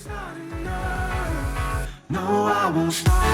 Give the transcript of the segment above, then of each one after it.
No, I won't stop.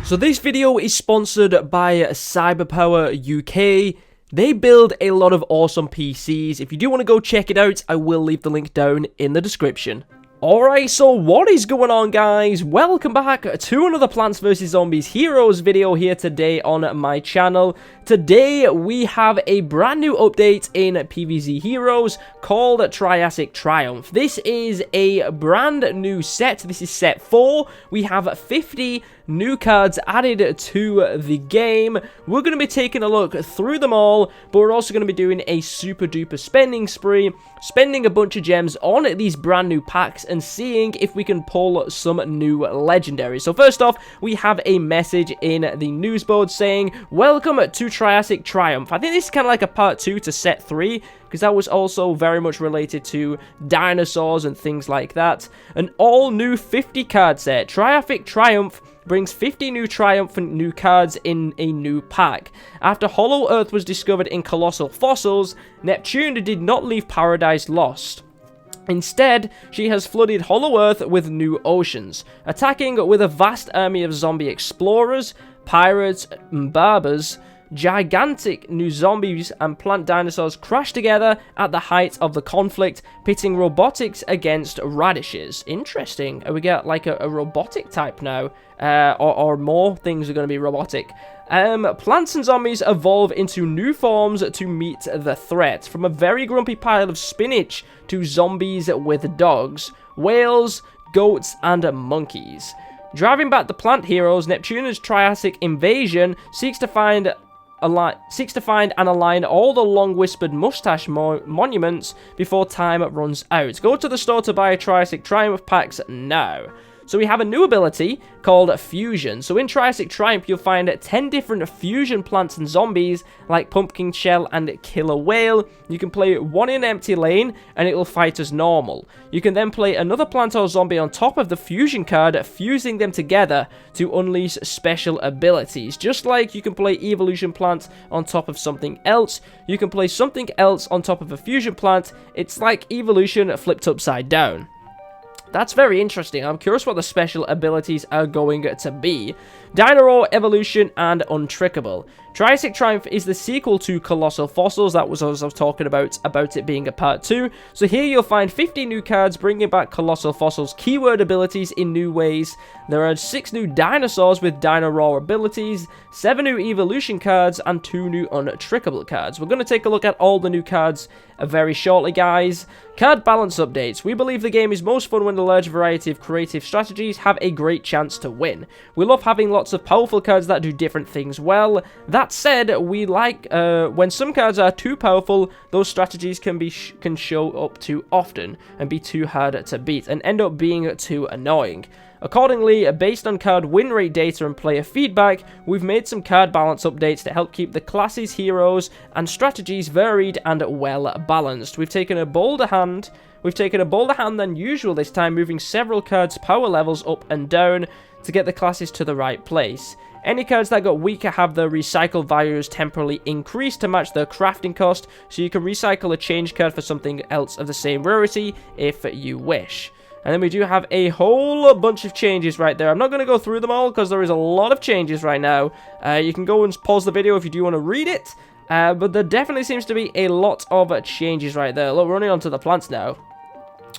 So this video is sponsored by Cyberpower UK. They build a lot of awesome PCs. If you do want to go check it out, I will leave the link down in the description. Alright, so what is going on, guys? Welcome back to another Plants vs Zombies Heroes video here today on my channel. Today we have a brand new update in PvZ Heroes called Triassic Triumph. This is a brand new set. This is set 4. We have 50 new cards added to the game. We're going to be taking a look through them all, but we're also going to be doing a super duper spending spree, spending a bunch of gems on these brand new packs and seeing if we can pull some new legendaries. So first off, we have a message in the news board saying, welcome to Triassic Triumph. I think this is kind of like a part 2 to set 3, because that was also very much related to dinosaurs and things like that. An all new 50 card set. Triassic Triumph brings 50 new triumphant new cards in a new pack. After Hollow Earth was discovered in Colossal Fossils, Neptune did not leave Paradise Lost. Instead, she has flooded Hollow Earth with new oceans, attacking with a vast army of zombie explorers, pirates, and barbers. Gigantic new zombies and plant dinosaurs crash together at the height of the conflict, pitting robotics against radishes. Interesting. We get like a robotic type now, or more things are going to be robotic. Plants and zombies evolve into new forms to meet the threat, from a very grumpy pile of spinach to zombies with dogs, whales, goats, and monkeys. Driving back the plant heroes, Neptune's Triassic invasion seeks to find and align all the long-whispered mustache monuments before time runs out. Go to the store to buy Triassic Triumph packs now. So we have a new ability called Fusion. So in Triassic Triumph, you'll find 10 different fusion plants and zombies, like Pumpkin Shell and Killer Whale. You can play one in an empty lane, and it will fight as normal. You can then play another plant or zombie on top of the fusion card, fusing them together to unleash special abilities. Just like you can play Evolution Plant on top of something else, you can play something else on top of a fusion plant. It's like Evolution flipped upside down. That's very interesting. I'm curious what the special abilities are going to be. Dino Roar, Evolution, and Untrickable. Triassic Triumph is the sequel to Colossal Fossils. That was what I was talking about it being a part 2. So here you'll find 50 new cards bringing back Colossal Fossils keyword abilities in new ways. There are 6 new dinosaurs with Dino Roar abilities, 7 new Evolution cards, and 2 new Untrickable cards. We're going to take a look at all the new cards very shortly, guys. Card balance updates. We believe the game is most fun when a large variety of creative strategies have a great chance to win. We love having lots of powerful cards that do different things well. That said, we like when some cards are too powerful, those strategies can show up too often and be too hard to beat and end up being too annoying. Accordingly, based on card win rate data and player feedback, we've made some card balance updates to help keep the classes, heroes, and strategies varied and well balanced. We've taken a bolder hand than usual this time, moving several cards' power levels up and down to get the classes to the right place. Any cards that got weaker have their recycle values temporarily increased to match their crafting cost, so you can recycle a change card for something else of the same rarity if you wish. And then we do have a whole bunch of changes right there. I'm not going to go through them all because there is a lot of changes right now. You can go and pause the video if you do want to read it. But there definitely seems to be a lot of changes right there. Look, we're running onto the plants now.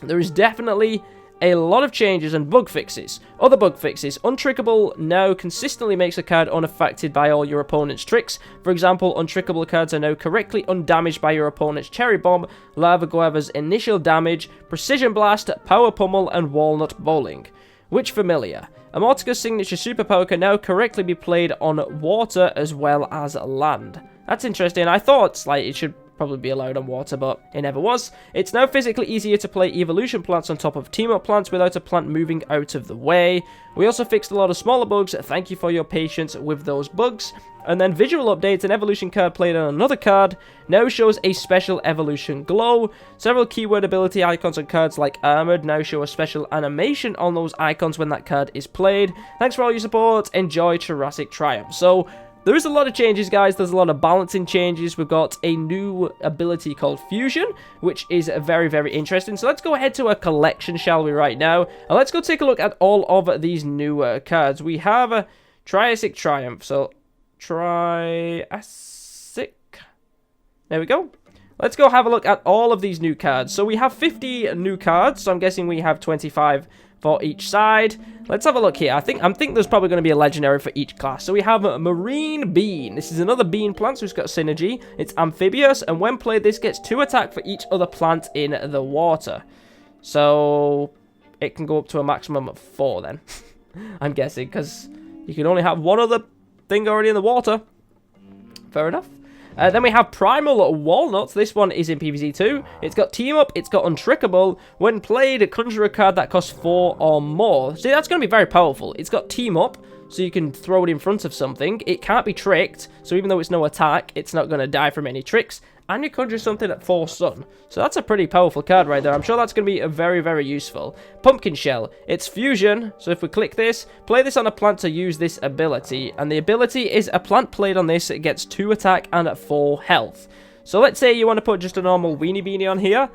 There is definitely a lot of changes and bug fixes. Other bug fixes. Untrickable now consistently makes a card unaffected by all your opponent's tricks. For example, untrickable cards are now correctly undamaged by your opponent's Cherry Bomb, Lava Guava's initial damage, Precision Blast, Power Pummel, and Walnut Bowling. Which familiar? Amortica's signature superpower can now correctly be played on water as well as land. That's interesting. I thought like it should probably be allowed on water, but it never was. It's now physically easier to play evolution plants on top of team-up plants without a plant moving out of the way. We also fixed a lot of smaller bugs. Thank you for your patience with those bugs. And then visual updates, an evolution card played on another card now shows a special evolution glow. Several keyword ability icons on cards like Armored now show a special animation on those icons when that card is played. Thanks for all your support. Enjoy Triassic Triumph. So, there is a lot of changes, guys. There's a lot of balancing changes. We've got a new ability called Fusion, which is very, very interesting. So let's go ahead to a collection, shall we, right now. And let's go take a look at all of these new cards. We have a Triassic Triumph. So, Triassic. There we go. Let's go have a look at all of these new cards. So we have 50 new cards. So I'm guessing we have 25 for each side. Let's have a look here. I think there's probably going to be a legendary for each class. So we have a Marine Bean. This is another bean plant, so it's got synergy. It's amphibious, and when played, this gets 2 attack for each other plant in the water. So it can go up to a maximum of 4 then. I'm guessing, because you can only have one other thing already in the water. Fair enough. Then we have Primal Walnuts. This one is in PvZ too. It's got Team Up, it's got Untrickable. When played, conjure a card that costs 4 or more. See, that's going to be very powerful. It's got Team Up, so you can throw it in front of something. It can't be tricked, so even though it's no attack, it's not going to die from any tricks. And you conjure something at 4 stun. So that's a pretty powerful card right there. I'm sure that's going to be very, very useful. Pumpkin Shell. It's Fusion. So if we click this, play this on a plant to use this ability. And the ability is a plant played on this. It gets 2 attack and 4 health. So let's say you want to put just a normal Weenie Beanie on here.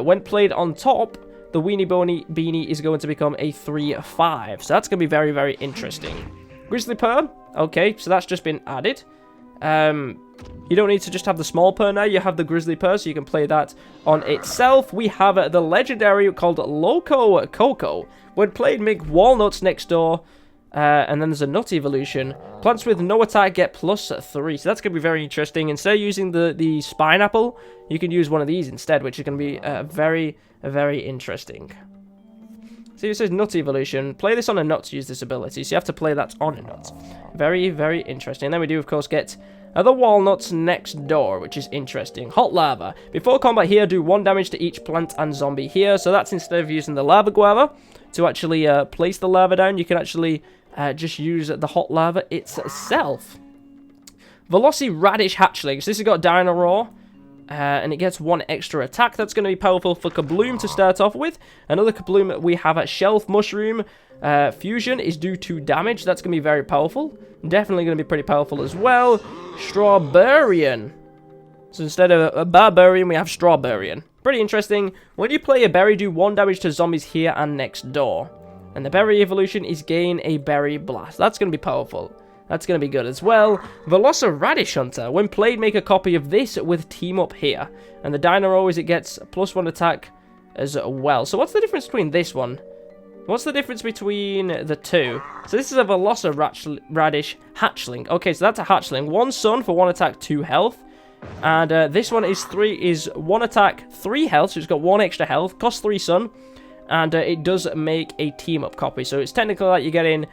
When played on top, the Weenie Beanie is going to become a 3/5. So that's going to be very, very interesting. Grizzly Purr. Okay, so that's just been added. You don't need to just have the small purr now, you have the grizzly purr, so you can play that on itself. We have the legendary called Loco Coco. When played, make walnuts next door, and then there's a nut evolution. Plants with no attack get +3, so that's going to be very interesting. Instead of using the spine apple, you can use one of these instead, which is going to be very, very interesting. See, it says nut evolution. Play this on a nut to use this ability, so you have to play that on a nut. Very, very interesting. And then we do, of course, get the walnuts next door, which is interesting. Hot lava. Before combat here, do 1 damage to each plant and zombie here. So that's instead of using the lava guava to actually place the lava down, you can actually just use the hot lava itself. Velociradish Hatchlings. This has got Dino Roar. And it gets 1 extra attack. That's going to be powerful for Kabloom to start off with. Another Kabloom we have at Shelf Mushroom. Fusion is do 2 damage. That's going to be very powerful. Definitely going to be pretty powerful as well. Strawberryan. So instead of a Barbarian, we have Strawberryan. Pretty interesting. When you play a berry, do 1 damage to zombies here and next door. And the berry evolution is gain a berry blast. That's going to be powerful. That's going to be good as well. Velociradish Hunter. When played, make a copy of this with Team Up here. And the Dino is it gets +1 attack as well. So what's the difference between this one? What's the difference between the two? So this is a Velociradish Hatchling. Okay, so that's a Hatchling. 1 stun for 1 attack, 2 health. And this one is 1 attack, 3 health. So it's got 1 extra health. Costs 3 stun. And it does make a Team Up copy. So it's technically like you're getting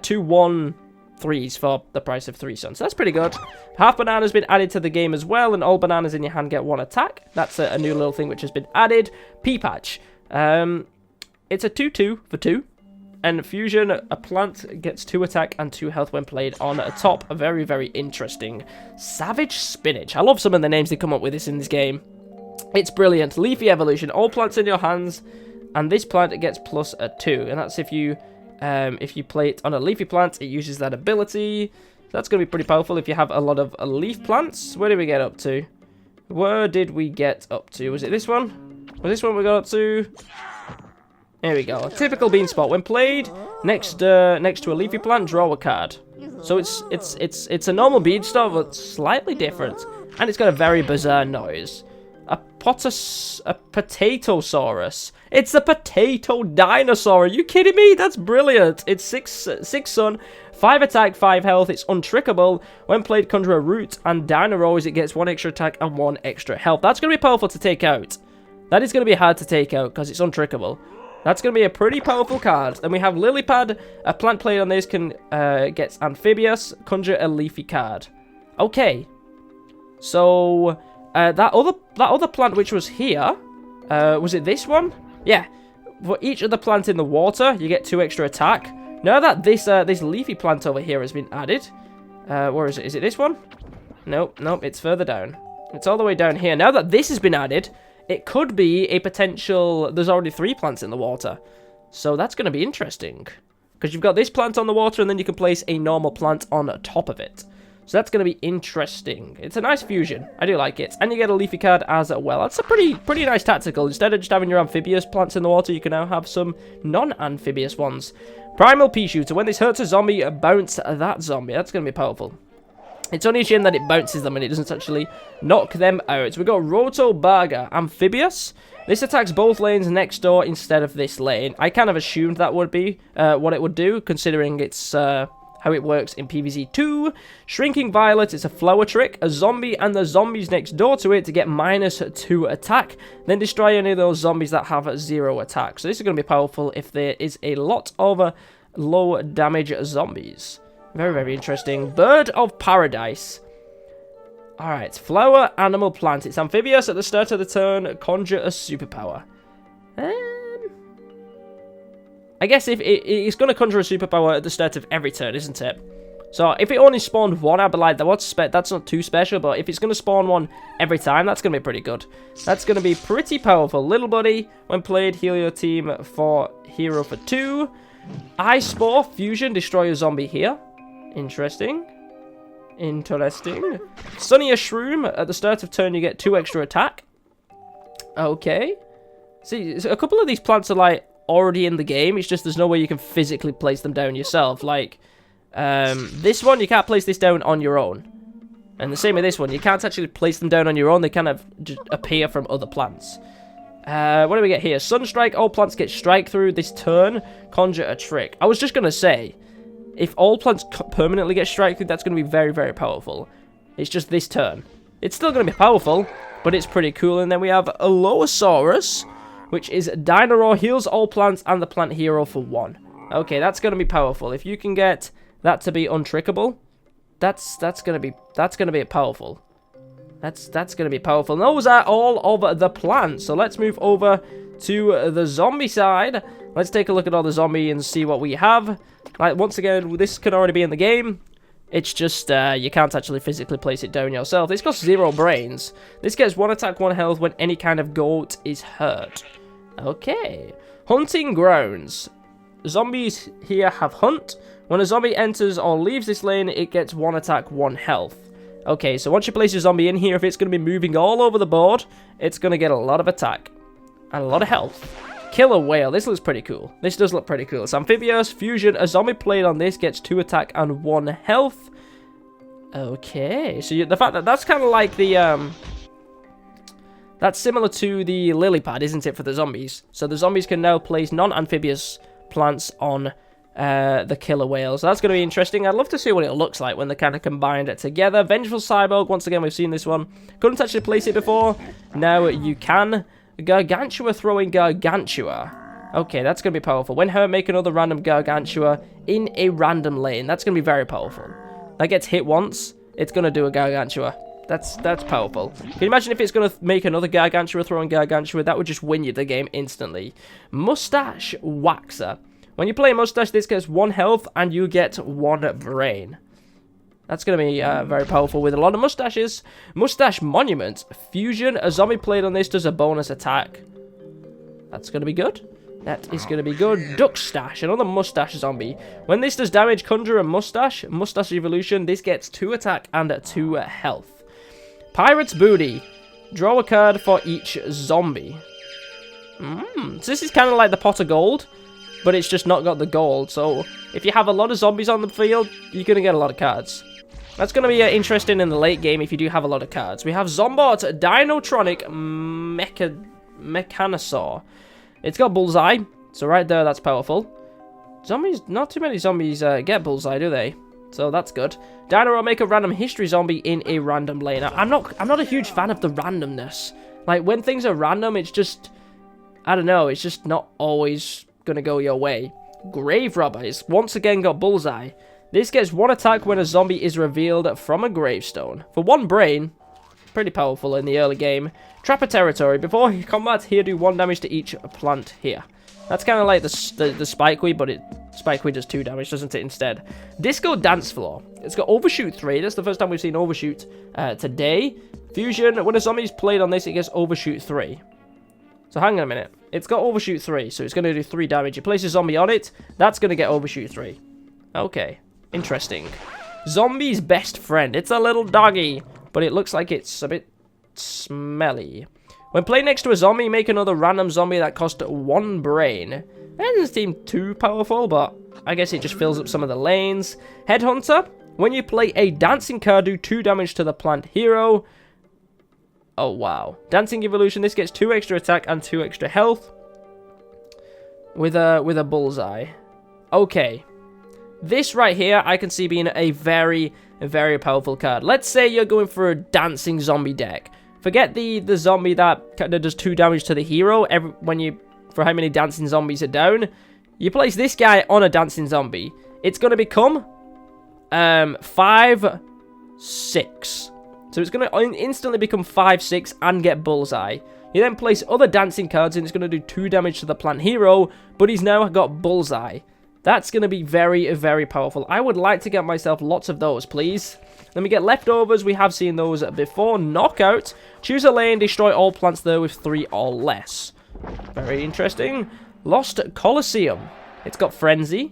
2 1/3s for the price of 3 suns. So that's pretty good. Half Banana has been added to the game as well. And all bananas in your hand get 1 attack. That's a new little thing which has been added. Pea Patch. It's a 2/2 for 2. And Fusion, a plant gets 2 attack and 2 health when played on top. Very, very interesting. Savage Spinach. I love some of the names they come up with in this game. It's brilliant. Leafy Evolution. All plants in your hands. And this plant gets +2. And that's if you play it on a leafy plant, it uses that ability. That's going to be pretty powerful if you have a lot of leaf plants. Where did we get up to? Where did we get up to? Was it this one? Was this one we got up to? There we go. A typical bean spot. When played next to a leafy plant, draw a card. So it's a normal beanstalk, but slightly different, and it's got a very bizarre noise. A Potatosaurus. It's a potato dinosaur. Are you kidding me? That's brilliant. It's 6 stun, 5 attack, 5 health. It's untrickable. When played, conjure a root and Dino Rolls, it gets 1 extra attack and 1 extra health. That's going to be powerful to take out. That is going to be hard to take out because it's untrickable. That's going to be a pretty powerful card. Then we have Lilypad. A plant played on this can gets amphibious, conjure a leafy card. Okay. So that other plant which was here, was it this one? Yeah. For each of the plant in the water, you get 2 extra attack. Now that this leafy plant over here has been added, where is it? Is it this one? Nope, it's further down. It's all the way down here. Now that this has been added, it could be a potential. There's already 3 plants in the water, so that's going to be interesting because you've got this plant on the water, and then you can place a normal plant on top of it. So that's going to be interesting. It's a nice fusion. I do like it. And you get a leafy card as well. That's a pretty nice tactical. Instead of just having your amphibious plants in the water, you can now have some non-amphibious ones. Primal Peashooter. When this hurts a zombie, bounce that zombie. That's going to be powerful. It's only a shame that it bounces them and it doesn't actually knock them out. So we've got Roto Barga. Amphibious. This attacks both lanes next door instead of this lane. I kind of assumed that would be what it would do, considering it's how it works in PvZ 2. Shrinking Violet is a flower trick. A zombie and the zombies next door to it to get -2 attack. Then destroy any of those zombies that have 0 attack. So this is going to be powerful if there is a lot of low damage zombies. Very, very interesting. Bird of Paradise. Alright, flower, animal, plant. It's amphibious. At the start of the turn, conjure a superpower. I guess if it's going to conjure a superpower at the start of every turn, isn't it? So if it only spawned one, I'd be like, that's not too special. But if it's going to spawn one every time, that's going to be pretty good. That's going to be pretty powerful. Little Buddy, when played, heal your team for hero for 2. Ice Spore, fusion, destroy a zombie here. Interesting. Interesting. Sunnier Shroom. At the start of turn, you get 2 extra attack. Okay. See, a couple of these plants are, like, already in the game. It's just there's no way you can physically place them down yourself. Like, this one, you can't place this down on your own. And the same with this one. You can't actually place them down on your own. They kind of just appear from other plants. What do we get here? Sunstrike. All plants get strike through this turn. Conjure a trick. I was just going to say, if all plants permanently get strike through, that's going to be very, very powerful. It's just this turn. It's still going to be powerful, but it's pretty cool. And then we have Allosaurus, which is Dino heals all plants and the plant hero for 1. Okay, that's going to be powerful. If you can get that to be untrickable, that's going to be powerful. That's going to be powerful. And those are all of the plants. So let's move over to the zombie side. Let's take a look at all the zombie and see what we have. Like, once again, this can already be in the game. It's just, you can't actually physically place it down yourself. This costs 0 brains. This gets 1 attack, 1 health when any kind of goat is hurt. Okay. Hunting Grounds. Zombies here have Hunt. When a zombie enters or leaves this lane, it gets 1 attack, 1 health. Okay, so once you place a zombie in here, if it's going to be moving all over the board, it's going to get a lot of attack. And a lot of health. Killer Whale. This looks pretty cool. This does look pretty cool. It's amphibious, fusion. A zombie played on this gets 2 attack and 1 health. Okay. So the fact that that's kind of like the, that's similar to the lily pad, isn't it, for the zombies? So the zombies can now place non-amphibious plants on the killer whale. So that's going to be interesting. I'd love to see what it looks like when they're kind of combined together. Vengeful Cyborg. Once again, we've seen this one. Couldn't actually place it before. Now you can. Gargantua throwing Gargantua. Okay, that's going to be powerful. When her, make another random Gargantua in a random lane. That's going to be very powerful. That gets hit once. It's going to do a Gargantua. That's powerful. Can you imagine if it's going to make another Gargantua throwing Gargantua? That would just win you the game instantly. Mustache Waxer. When you play Mustache, this gets 1 health and you get 1 brain. That's going to be very powerful with a lot of mustaches. Mustache Monument. Fusion. A zombie played on this does a bonus attack. That's going to be good. That is going to be good. Duck Stash. Another mustache zombie. When this does damage, conjure a mustache. Mustache Evolution. This gets 2 attack and 2 health. Pirate's Booty. Draw a card for each zombie. So this is kind of like the pot of gold, but it's just not got the gold. So if you have a lot of zombies on the field, you're going to get a lot of cards. That's going to be interesting in the late game if you do have a lot of cards. We have Zombot Dinotronic Mechanosaur. It's got Bullseye, so right there, that's powerful. Zombies, not too many zombies get Bullseye, do they? So that's good. Dino will make a random history zombie in a random lane. I'm not a huge fan of the randomness. Like, when things are random, it's just, I don't know, it's just not always gonna go your way. Grave Robber is once again got Bullseye. This gets 1 attack when a zombie is revealed from a gravestone. For 1 brain, pretty powerful in the early game. Trapper Territory. Before combat, here do 1 damage to each plant here. That's kind of like the Spikeweed, but Spikeweed does 2 damage, doesn't it, instead? Disco Dance Floor. It's got Overshoot 3. That's the first time we've seen Overshoot today. Fusion. When a zombie is played on this, it gets Overshoot 3. So hang on a minute. It's got Overshoot 3, so it's going to do 3 damage. You place a zombie on it, that's going to get Overshoot 3. Okay. Interesting. Zombie's best friend. It's a little doggy, but it looks like it's a bit smelly. When playing next to a zombie, make another random zombie that costs 1 brain. That doesn't seem too powerful, but I guess it just fills up some of the lanes. Headhunter. When you play a dancing card, do 2 damage to the plant hero. Oh, wow. Dancing evolution. This gets 2 extra attack and 2 extra health. With a bullseye. Okay. This right here, I can see being a very, very powerful card. Let's say you're going for a dancing zombie deck. Forget the zombie that kind of does 2 damage to the hero for how many dancing zombies are down. You place this guy on a dancing zombie. It's going to become 5-6. So it's going to instantly become 5-6 and get bullseye. You then place other dancing cards and it's going to do 2 damage to the plant hero, but he's now got bullseye. That's going to be very, very powerful. I would like to get myself lots of those, please. Then we get leftovers. We have seen those before. Knockout. Choose a lane. Destroy all plants there with 3 or less. Very interesting. Lost Colosseum. It's got Frenzy.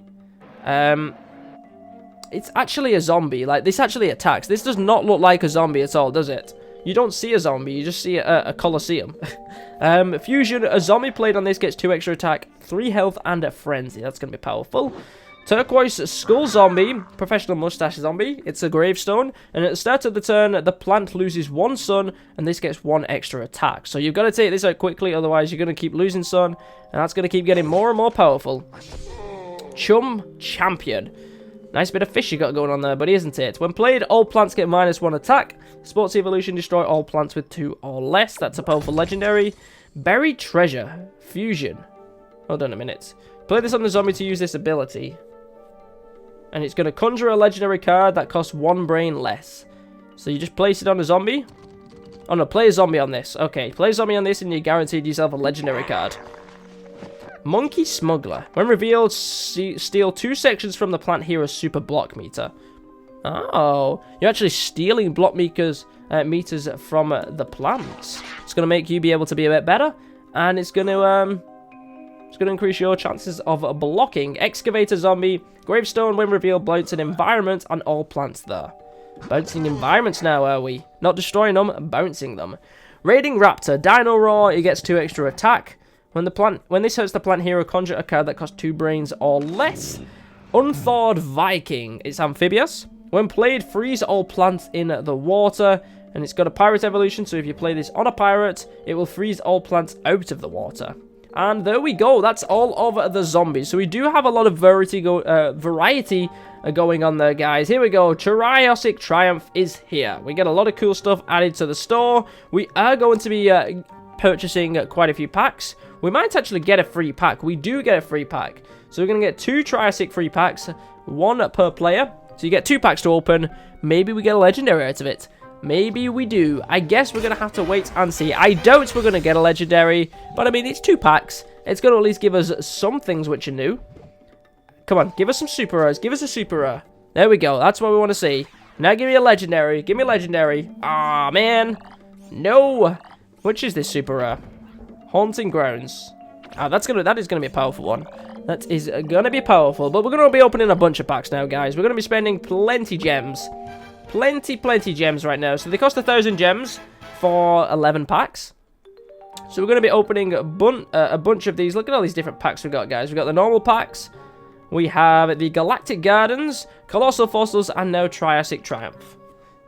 It's actually a zombie. Like, this actually attacks. This does not look like a zombie at all, does it? You don't see a zombie. You just see a Colosseum. Fusion. A zombie played on this gets 2 extra attack, 3 health, and a Frenzy. That's going to be powerful. Turquoise Skull Zombie, Professional Mustache Zombie. It's a gravestone, and at the start of the turn, the plant loses 1 sun, and this gets 1 extra attack. So you've got to take this out quickly, otherwise you're going to keep losing sun, and that's going to keep getting more and more powerful. Chum Champion. Nice bit of fish you got going on there, buddy, isn't it? When played, all plants get -1 attack. Sports Evolution, destroy all plants with 2 or less. That's a powerful legendary. Buried Treasure. Fusion. Hold on a minute. Play this on the zombie to use this ability. And it's going to conjure a legendary card that costs 1 brain less. So you just place it on a zombie. Oh no, play a zombie on this. Okay, play a zombie on this and you guaranteed yourself a legendary card. Monkey Smuggler. When revealed, steal 2 sections from the plant hero's super block meter. Oh, you're actually stealing block meters from the plants. It's going to make you be able to be a bit better. And it's going to increase your chances of blocking. Excavator Zombie. Gravestone, when revealed, bounce an environment and all plants there. Bouncing environments now, are we? Not destroying them, bouncing them. Raiding Raptor. Dino Roar. He gets 2 extra attack. When this hurts the plant hero, conjure a card that costs 2 brains or less. Unthawed Viking. It's amphibious. When played, freeze all plants in the water. And it's got a pirate evolution, so if you play this on a pirate, it will freeze all plants out of the water. And there we go. That's all of the zombies. So we do have a lot of variety going on there, guys. Here we go. Triassic Triumph is here. We get a lot of cool stuff added to the store. We are going to be purchasing quite a few packs. We might actually get a free pack. We do get a free pack. So we're going to get 2 Triassic free packs, 1 per player. So you get 2 packs to open. Maybe we get a legendary out of it. Maybe we do. I guess we're going to have to wait and see. I doubt we're going to get a legendary. But I mean, it's 2 packs. It's going to at least give us some things which are new. Come on, give us some super rares. Give us a super rare. There we go. That's what we want to see. Now give me a legendary. Give me a legendary. Ah, man. No. Which is this super rare? Haunting Grounds. Ah, that is gonna be a powerful one. That is gonna be powerful. But we're gonna be opening a bunch of packs now, guys. We're gonna be spending plenty gems. Plenty gems right now. So they cost 1,000 gems for 11 packs. So we're gonna be opening a bunch of these. Look at all these different packs we got, guys. We got the normal packs. We have the Galactic Gardens, Colossal Fossils, and now Triassic Triumph.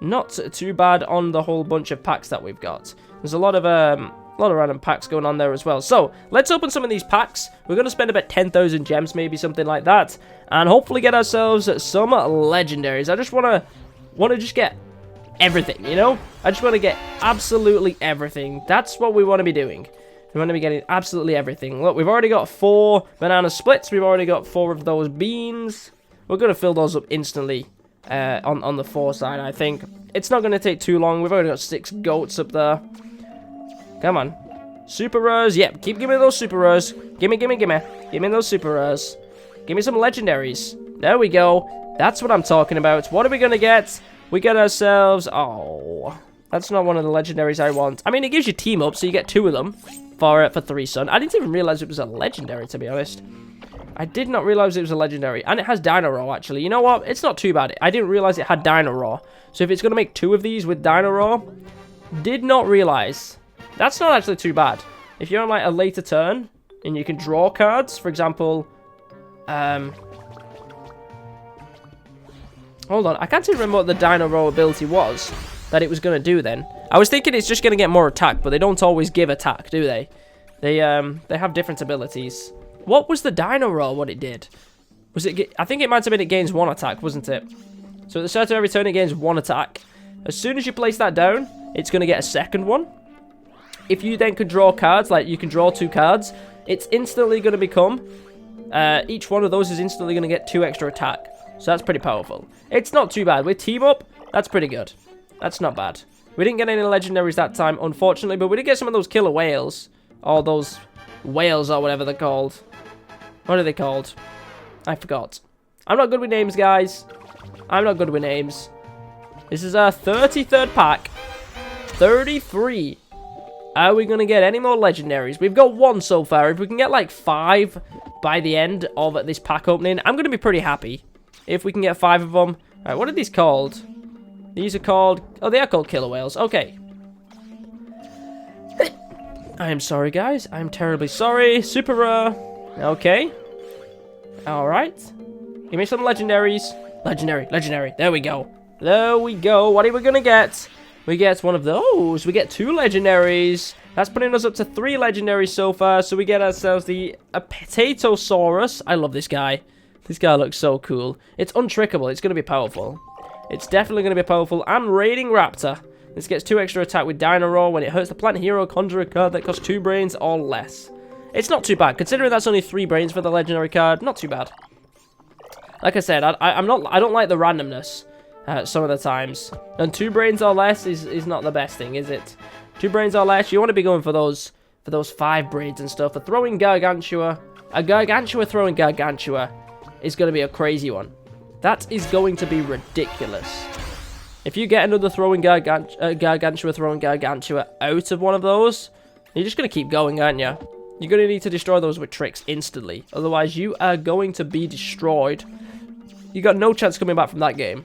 Not too bad on the whole bunch of packs that we've got. There's a lot of random packs going on there as well. So, let's open some of these packs. We're going to spend about 10,000 gems, maybe something like that. And hopefully get ourselves some legendaries. I just want to just get everything, you know? I just want to get absolutely everything. That's what we want to be doing. We want to be getting absolutely everything. Look, we've already got 4 banana splits. We've already got 4 of those beans. We're going to fill those up instantly on the 4 side, I think. It's not going to take too long. We've already got 6 goats up there. Come on. Super rares. Yep, keep giving me those super rares. Gimme. Give me those super rares. Give me some legendaries. There we go. That's what I'm talking about. What are we going to get? We get ourselves... Oh, that's not one of the legendaries I want. I mean, it gives you team up, so you get 2 of them for 3 sun. I didn't even realize it was a legendary, to be honest. I did not realize it was a legendary. And it has Dino Roar, actually. You know what? It's not too bad. I didn't realize it had Dino Roar. So if it's going to make 2 of these with Dino Roar, did not realize. That's not actually too bad. If you're on like a later turn and you can draw cards, for example, hold on, I can't even remember what the Dino Roar ability was that it was going to do then. I was thinking it's just going to get more attack, but they don't always give attack, do they? They have different abilities. What was the Dino Roar, what it did? Was it? I think it might have been it gains 1 attack, wasn't it? So at the start of every turn, it gains 1 attack. As soon as you place that down, it's going to get a second one. If you then can draw cards, like you can draw 2 cards, it's instantly going to become, each one of those is instantly going to get 2 extra attack. So that's pretty powerful. It's not too bad. With Team Up, that's pretty good. That's not bad. We didn't get any legendaries that time, unfortunately, but we did get some of those killer whales. Or those whales or whatever they're called. What are they called? I forgot. I'm not good with names, guys. I'm not good with names. This is our 33rd pack. 33. Are we going to get any more legendaries? We've got 1 so far. If we can get like 5 by the end of this pack opening, I'm going to be pretty happy. If we can get 5 of them. Alright, what are these called? These are called... Oh, they are called killer whales. Okay. I am sorry, guys. I'm terribly sorry. Super rare. Okay. Alright. Give me some legendaries. Legendary. There we go. There we go. What are we going to get? We get one of those. We get 2 legendaries. That's putting us up to 3 legendaries so far. So we get ourselves the Apatosaurus. I love this guy. This guy looks so cool. It's untrickable. It's going to be powerful. It's definitely going to be powerful. And Raiding Raptor. This gets 2 extra attack with Dino Roar. When it hurts the Plant Hero, conjure a card that costs 2 brains or less. It's not too bad. Considering that's only 3 brains for the legendary card, not too bad. Like I said, I don't like the randomness some of the times. And 2 brains or less is not the best thing, is it? 2 brains or less, you want to be going for those 5 brains and stuff. A throwing Gargantua, a Gargantua throwing Gargantua is going to be a crazy one. That is going to be ridiculous. If you get another throwing Gargantua throwing Gargantua out of one of those, you're just going to keep going, aren't you? You're going to need to destroy those with tricks instantly. Otherwise, you are going to be destroyed. You got no chance coming back from that game.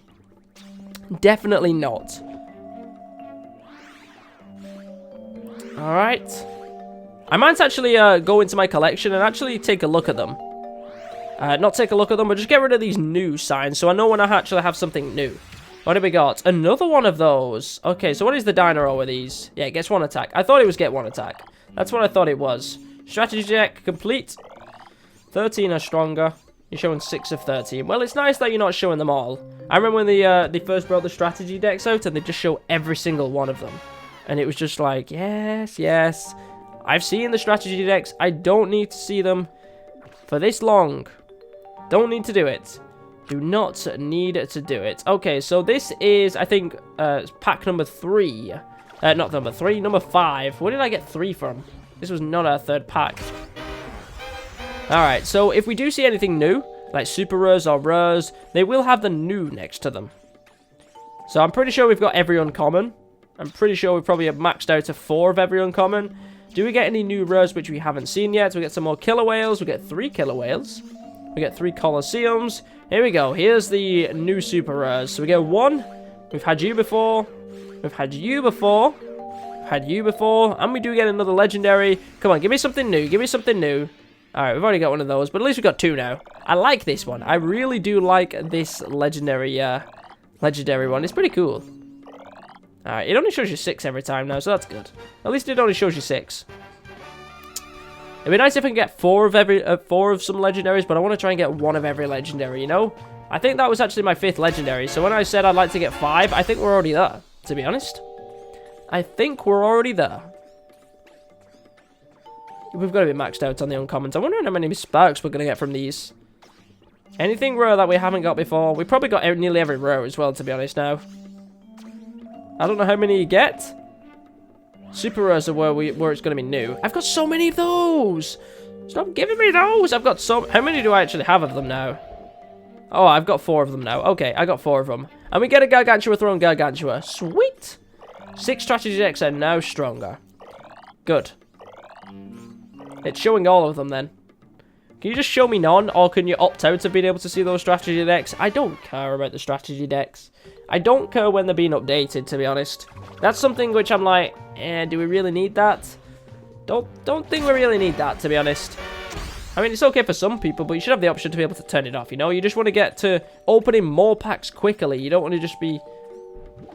Definitely not. Alright. I might actually go into my collection and actually take a look at them. Not take a look at them, but just get rid of these new signs so I know when I actually have something new. What have we got? Another one of those. Okay, so what is the Dino Roar with these? Yeah, it gets 1 attack. I thought it was get 1 attack. That's what I thought it was. Strategy deck complete. 13 are stronger. You're showing 6 of 13. Well, it's nice that you're not showing them all. I remember when they first brought the strategy decks out and they just show every single one of them. And it was just like, yes, yes. I've seen the strategy decks. I don't need to see them for this long. Don't need to do it. Do not need to do it. Okay, so this is, I think, pack number 3. Not number 3, number 5. Where did I get 3 from? This was not our 3rd pack. Alright, so if we do see anything new, like super rares or rares, they will have the new next to them. So I'm pretty sure we've got every uncommon. I'm pretty sure we probably have maxed out to 4 of every uncommon. Do we get any new rares which we haven't seen yet? We get some more killer whales. We get 3 killer whales. We get 3 Colosseums. Here we go. Here's the new super rares. So we get 1. We've had you before. We've had you before. We've had you before. And we do get another legendary. Come on, give me something new. Give me something new. Alright, we've already got one of those. But at least we've got 2 now. I like this one. I really do like this legendary one. It's pretty cool. Alright, it only shows you 6 every time now, so that's good. At least it only shows you 6. It'd be nice if I can get 4 of some legendaries, but I want to try and get 1 of every legendary, you know? I think that was actually my 5th legendary, so when I said I'd like to get 5, I think we're already there, to be honest. I think we're already there. We've got to be maxed out on the uncommons. I wonder how many sparks we're going to get from these. Anything rare that we haven't got before? We probably got nearly every rare as well, to be honest, now. I don't know how many you get. Super rares are where it's going to be new. I've got so many of those. Stop giving me those. I've got so... How many do I actually have of them now? Oh, I've got 4 of them now. Okay, I got 4 of them. And we get a Gargantua throwing Gargantua. Sweet. 6 strategy decks are now stronger. Good. It's showing all of them then. Can you just show me none, or can you opt out of being able to see those strategy decks? I don't care about the strategy decks. I don't care when they're being updated, to be honest. That's something which I'm like, do we really need that? Don't think we really need that, to be honest. I mean, it's okay for some people, but you should have the option to be able to turn it off, you know? You just want to get to opening more packs quickly. You don't want to just be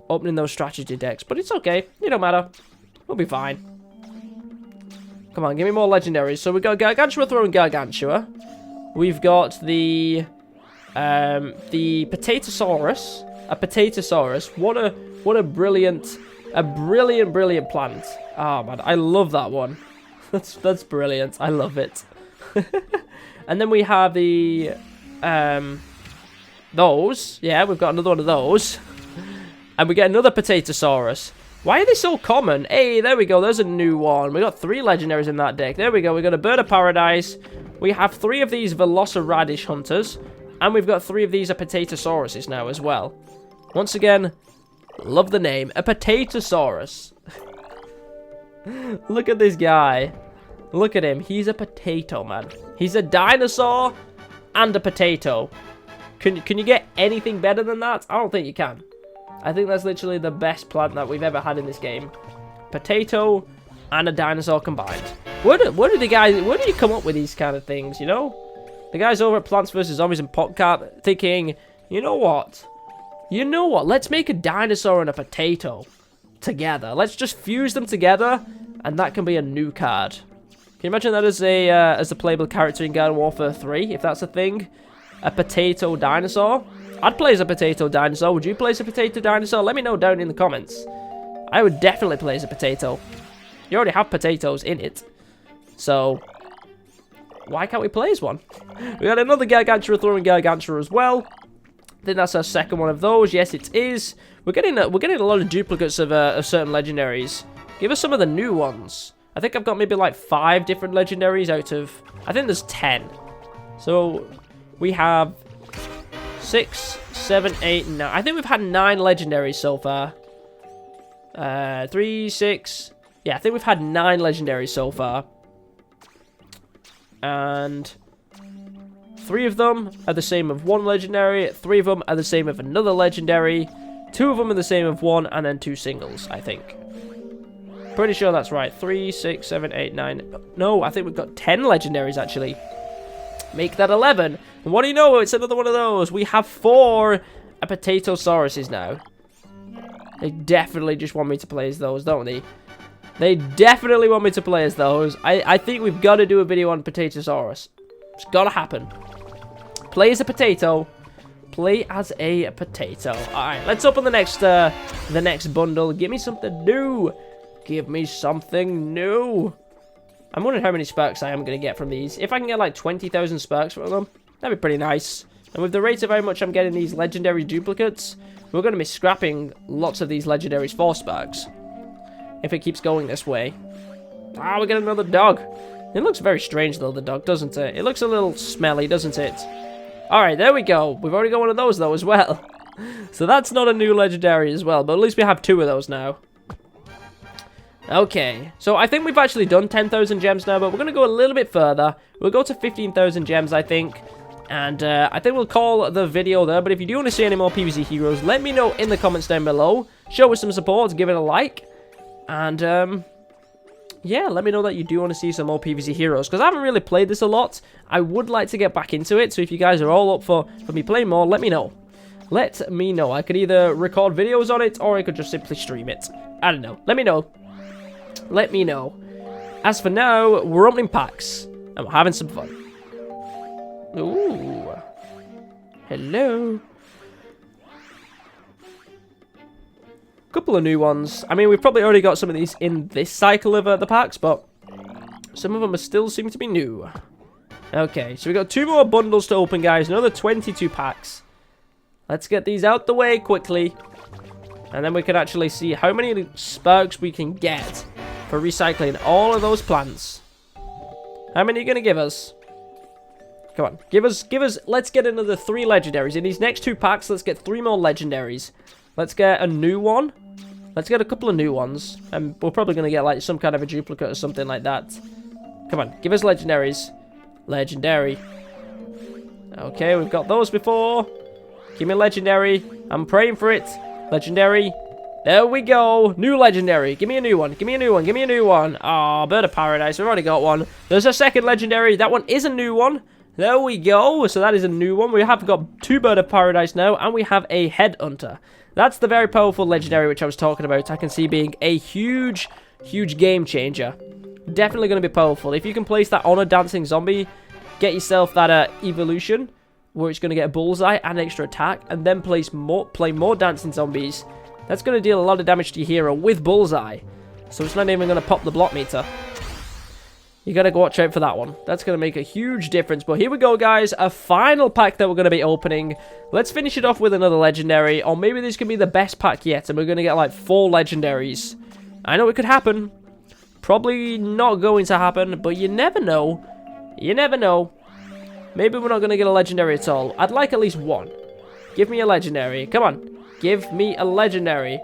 opening those strategy decks. But it's okay. It don't matter. We'll be fine. Come on, give me more legendaries. So we've got Gargantua throwing Gargantua. We've got the Potatosaurus. A Potatosaurus. What a brilliant plant. Oh man, I love that one. That's brilliant. I love it. And then we have the those. Yeah, we've got another one of those. And we get another Potatosaurus. Why are they so common? Hey, there we go. There's a new one. We got 3 legendaries in that deck. There we go. We got a Bird of Paradise. We have 3 of these Velociradish Hunters. And we've got 3 of these Potatosauruses now as well. Once again, love the name. A Potatosaurus. Look at this guy. Look at him. He's a potato, man. He's a dinosaur and a potato. Can you get anything better than that? I don't think you can. I think that's literally the best plant that we've ever had in this game. Potato and a dinosaur combined. Where do you come up with these kind of things, you know? The guys over at Plants vs. Zombies and PopCap thinking, you know what? Let's make a dinosaur and a potato together. Let's just fuse them together, and that can be a new card. Can you imagine that as a playable character in Garden Warfare 3, if that's a thing? A potato dinosaur? I'd play as a potato dinosaur. Would you play as a potato dinosaur? Let me know down in the comments. I would definitely play as a potato. You already have potatoes in it. So, why can't we play as one? We got another Gargantua throwing Gargantua as well. I think that's our second one of those. Yes, it is. We're getting a lot of duplicates of certain legendaries. Give us some of the new ones. I think I've got maybe like 5 different legendaries out of... I think there's 10. So, we have 6, 7, 8, 9. I think we've had 9 legendaries so far. 3, 6... Yeah, I think we've had 9 legendaries so far. And 3 of them are the same of 1 legendary. 3 of them are the same of another legendary. 2 of them are the same of 1, and then 2 singles, I think. Pretty sure that's right. 3, 6, 7, 8, 9. No, I think we've got 10 legendaries, actually. Make that 11. And what do you know? It's another one of those. We have 4 Potatosauruses now. They definitely just want me to play as those, don't they? They definitely want me to play as those. I think we've got to do a video on Potatosaurus. It's got to happen. Play as a potato. Play as a potato. Alright, let's open the next bundle. Give me something new. Give me something new. I'm wondering how many sparks I am going to get from these. If I can get like 20,000 sparks from them, that'd be pretty nice. And with the rate of how much I'm getting these legendary duplicates, we're going to be scrapping lots of these legendaries for sparks. If it keeps going this way. Ah, we get another dog. It looks very strange though, the dog, doesn't it? It looks a little smelly, doesn't it? Alright, there we go. We've already got one of those though as well. So that's not a new legendary as well, but at least we have 2 of those now. Okay, so I think we've actually done 10,000 gems now, but we're going to go a little bit further. We'll go to 15,000 gems, I think. And I think we'll call the video there. But if you do want to see any more PvZ heroes, let me know in the comments down below. Show us some support, give it a like. And, yeah, let me know that you do want to see some more PvZ heroes. Because I haven't really played this a lot. I would like to get back into it. So if you guys are all up for me playing more, let me know. Let me know. I could either record videos on it, or I could just simply stream it. I don't know. Let me know. Let me know. As for now, we're opening packs. And we're having some fun. Ooh. Hello. Couple of new ones. I mean, we've probably already got some of these in this cycle of the packs, but some of them are still seem to be new. Okay, so we've got 2 more bundles to open, guys. Another 22 packs. Let's get these out the way quickly. And then we can actually see how many sparks we can get for recycling all of those plants. How many are you going to give us? Come on, give us, let's get another 3 legendaries. In these next 2 packs, let's get 3 more legendaries. Let's get a new one. Let's get a couple of new ones. And we're probably going to get like some kind of a duplicate or something like that. Come on, give us legendaries. legendary. Okay, we've got those before. Give me legendary. I'm praying for it. Legendary. There we go. New legendary. Give me a new one. Give me a new one. Give me a new one. Ah, Bird of Paradise. We've already got one. There's a second legendary. That one is a new one. There we go. So that is a new one. We have got 2 Bird of Paradise now, and we have a Headhunter. That's the very powerful legendary which I was talking about. I can see being a huge, huge game changer. Definitely going to be powerful. If you can place that on a dancing zombie, get yourself that evolution, where it's going to get a bullseye and extra attack, and then play more dancing zombies. That's going to deal a lot of damage to your hero with bullseye. So it's not even going to pop the block meter. You got to watch out for that one. That's going to make a huge difference. But here we go, guys. A final pack that we're going to be opening. Let's finish it off with another legendary. Or maybe this could be the best pack yet, and we're going to get like 4 legendaries. I know it could happen. Probably not going to happen, but you never know. You never know. Maybe we're not going to get a legendary at all. I'd like at least 1. Give me a legendary. Come on. Give me a legendary.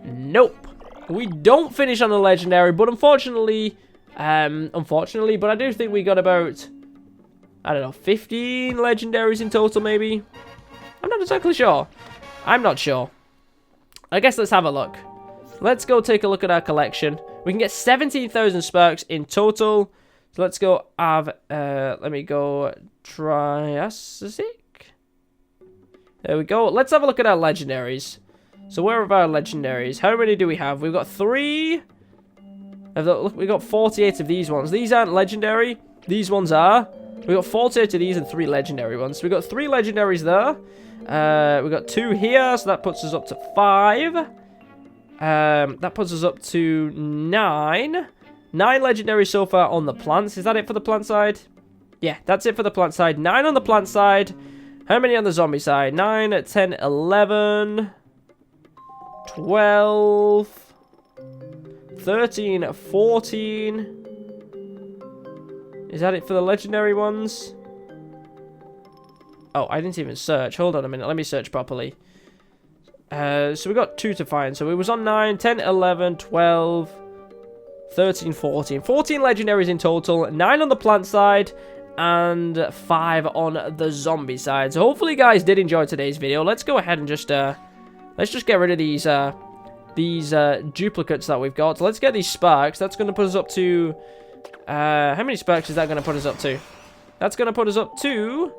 Nope. We don't finish on a legendary, but unfortunately, but I do think we got about, I don't know, 15 legendaries in total, maybe? I'm not exactly sure. I'm not sure. I guess let's have a look. Let's go take a look at our collection. We can get 17,000 sparks in total. So let's go have, let me go Triassic. There we go. Let's have a look at our legendaries. So where are our legendaries? How many do we have? We've got 3. We've got 48 of these ones. These aren't legendary. These ones are. We've got 48 of these and 3 legendary ones. So we've got 3 legendaries there. We've got 2 here, so that puts us up to 5. That puts us up to 9. 9 legendaries so far on the plants. Is that it for the plant side? Yeah, that's it for the plant side. 9 on the plant side. How many on the zombie side? 9, 10, 11, 12... 13, 14. Is that it for the legendary ones? Oh, I didn't even search. Hold on a minute. Let me search properly. So we got 2 to find. So it was on 9, 10, 11, 12, 13, 14. 14 legendaries in total. 9 on the plant side and 5 on the zombie side. So hopefully you guys did enjoy today's video. Let's go ahead and just let's just get rid of these duplicates that we've got. So let's get these sparks. That's going to put us up to... how many sparks is that going to put us up to? That's going to put us up to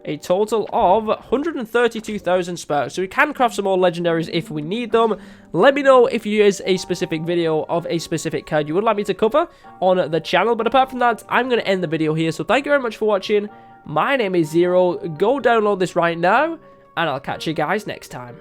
a total of 132,000 sparks. So we can craft some more legendaries if we need them. Let me know if you is a specific video of a specific card you would like me to cover on the channel. But apart from that, I'm going to end the video here. So thank you very much for watching. My name is Zero. Go download this right now, and I'll catch you guys next time.